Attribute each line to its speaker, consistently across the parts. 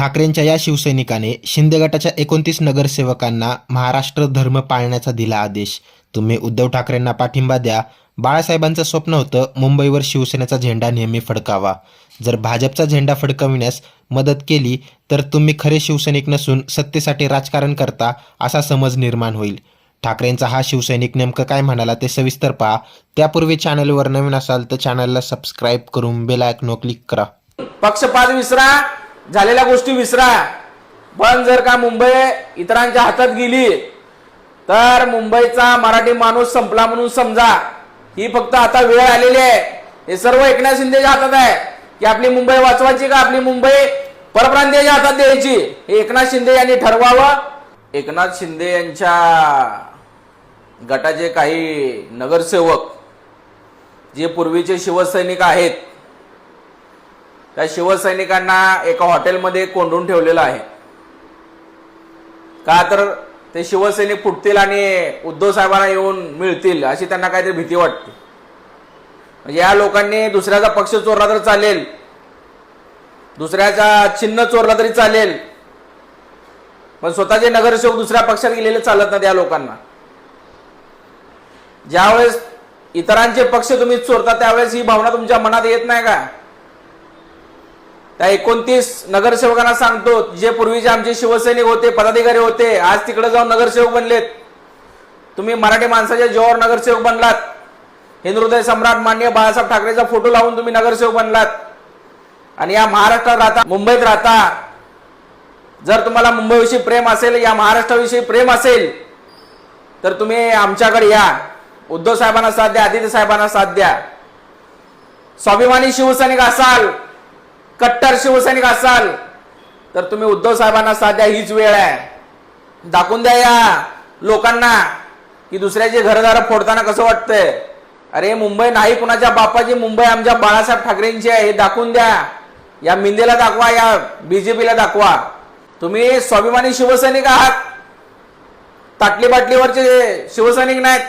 Speaker 1: ठाकरेंच्या या शिवसैनिकाने शिंदे गटाच्या 29 नगरसेवकांना महाराष्ट्र धर्म पाळण्याचा दिला आदेश. तुम्ही उद्धव ठाकरेंना पाठिंबा द्या. बाळासाहेबांचं स्वप्न होतं मुंबईवर शिवसेनेचा झेंडा नेहमी फडकावा. जर भाजपचा झेंडा फडकविण्यास मदत केली तर तुम्ही खरे शिवसैनिक नसून सत्तेसाठी राजकारण करता असा समज निर्माण होईल. ठाकरेंचा हा शिवसैनिक नेमकं काय म्हणाला ते सविस्तर पहा. त्यापूर्वी चॅनलवर नवीन असाल तर चॅनलला सबस्क्राईब करून बेल आयकॉन क्लिक करा.
Speaker 2: पक्षपात विसरा, झालेल्या गोष्टी विसरा. पण जर का मुंबई इतरांच्या हातात गेली तर मुंबईचा मराठी माणूस संपला म्हणून समजा. ही फक्त आता वेळ आलेली आहे. हे सर्व एकनाथ शिंदेच्या हातात आहे की आपली मुंबई वाचवायची का आपली मुंबई परप्रांतीयांच्या हातात द्यायची, हे एकनाथ शिंदे यांनी ठरवावं. एकनाथ शिंदे यांच्या गटाचे काही नगरसेवक जे पूर्वीचे शिवसैनिक आहेत, त्या शिवसैनिकांना एका हॉटेलमध्ये कोंडून ठेवलेलं आहे. का तर ते शिवसैनिक फुटतील आणि उद्धव साहेबांना येऊन मिळतील अशी त्यांना काहीतरी भीती वाटते. म्हणजे या लोकांनी दुसऱ्याचा पक्ष चोरला तर चालेल, दुसऱ्याचा चिन्ह चोरला तरी चालेल, पण स्वतःचे नगरसेवक दुसऱ्या पक्षात गेलेले चालत नाही. या लोकांना ज्यावेळेस इतरांचे पक्ष तुम्ही चोरता त्यावेळेस ही भावना तुमच्या मनात येत नाही का? त्या 29 नगरसेवकांना सांगतो, जे पूर्वीचे आमचे शिवसैनिक होते, पदाधिकारी होते, आज तिकडे जाऊन नगरसेवक बनलेत. तुम्ही मराठी माणसाच्या जीवावर नगरसेवक बनलात. हिंदुहृदय सम्राट माननीय बाळासाहेब ठाकरेचा फोटो लावून तुम्ही नगरसेवक बनलात आणि या महाराष्ट्रात राहता, मुंबईत राहता. जर तुम्हाला मुंबईविषयी प्रेम असेल, या महाराष्ट्राविषयी प्रेम असेल तर तुम्ही आमच्याकडे या. उद्धव साहेबांना साथ द्या, आदित्य साहेबांना साथ द्या. स्वाभिमानी शिवसैनिक असाल, कट्टर शिवसैनिक असाल तर तुम्ही उद्धव साहेबांना साथ द्या. हीच वेळ आहे. दाखवून द्या या लोकांना की दुसऱ्याचे घरदार फोडताना कसं वाटतंय. अरे मुंबई नाही कुणाच्या बापाची, मुंबई आमच्या बाळासाहेब ठाकरेंची आहे, हे दाखवून द्या. या मिंदेला दाखवा, या बीजेपीला दाखवा. तुम्ही स्वाभिमानी शिवसैनिक आहात, ताटली बाटलीवरचे शिवसैनिक नाहीत.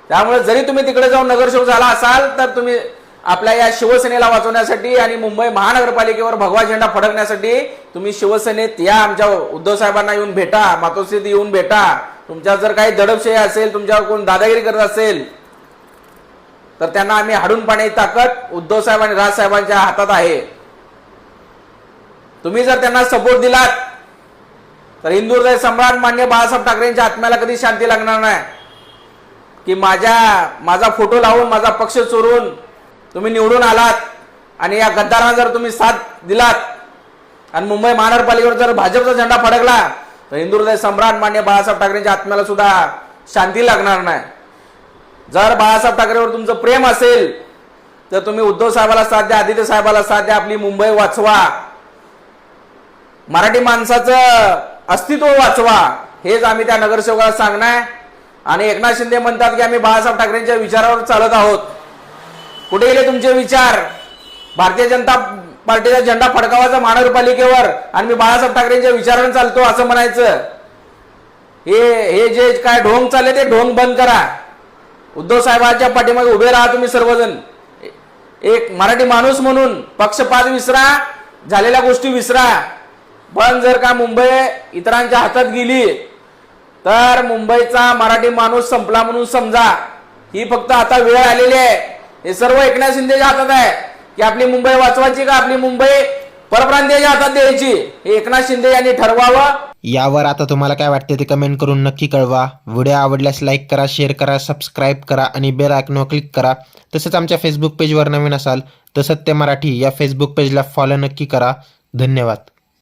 Speaker 2: त्यामुळे जरी तुम्ही तिकडे जाऊन नगरसेवक झाला असाल तर तुम्ही आपल्या या शिवसेनेला वाचवण्यासाठी आणि मुंबई महानगरपालिकेवर भगवा झेंडा फडकण्यासाठी तुम्ही शिवसेनेत या. आमच्या उद्धव साहेबांना येऊन भेटा, मातोश्रीत येऊन भेटा. तुमच्या जर काही दडपशाही असेल, तुमच्यावर कोण दादागिरी करत असेल तर त्यांना आम्ही हाडून पाण्याची ताकद उद्धव साहेब आणि राज साहेबांच्या हातात आहे. तुम्ही जर त्यांना सपोर्ट दिलात तर हिंदुहृदय सम्राट माननीय बाळासाहेब ठाकरेंच्या आत्म्याला कधी शांती लागणार नाही की माझा फोटो लावून, माझा पक्ष चोरून तुम्ही निवडून आलात आणि या गद्दारांना जर तुम्ही साथ दिलात आणि मुंबई महानगरपालिकेवर जर भाजपचा झेंडा फडकला तर हिंदुहृदय सम्राट माननीय बाळासाहेब ठाकरेंच्या आत्म्याला सुद्धा शांती लागणार नाही. जर बाळासाहेब ठाकरेवर तुमचं प्रेम असेल तर तुम्ही उद्धव साहेबाला साथ द्या, आदित्य साहेबाला साथ द्या. आपली मुंबई वाचवा, मराठी माणसाचं अस्तित्व वाचवा. हेच आम्ही त्या नगरसेवकाला सांगणार. आणि एकनाथ शिंदे म्हणतात की आम्ही बाळासाहेब ठाकरेंच्या विचारावर चालत आहोत. कुठे गेले तुमचे विचार? भारतीय जनता पार्टीचा झेंडा फडकावायचा महानगरपालिकेवर आणि मी बाळासाहेब ठाकरेंच्या विचाराने चालतो असं म्हणायचं. हे जे काय ढोंग चालले ते ढोंग बंद करा. उद्धव साहेबांच्या पाठीमागे उभे राहा तुम्ही सर्वजण. एक मराठी माणूस म्हणून पक्षपात विसरा, झालेल्या गोष्टी विसरा. पण जर का मुंबई इतरांच्या हातात गेली तर मुंबईचा मराठी माणूस संपला म्हणून समजा. ही फक्त आता वेळ आलेली आहे. हे सर्व एकनाथ शिंदेच्या हातात आहे की आपली मुंबई वाचवायची का आपली मुंबई परप्रांतीयांच्या हातात द्यायची, हे एकनाथ शिंदे यांनी ठरवावं.
Speaker 1: यावर आता तुम्हाला काय वाटते ते कमेंट करून नक्की कळवा. व्हिडिओ आवडल्यास लाईक करा, शेअर करा, सबस्क्राईब करा आणि बेल आयकॉन क्लिक करा. तसंच आमच्या फेसबुक पेजवर नवीन असाल तर सत्य मराठी या फेसबुक पेजला फॉलो नक्की करा. धन्यवाद.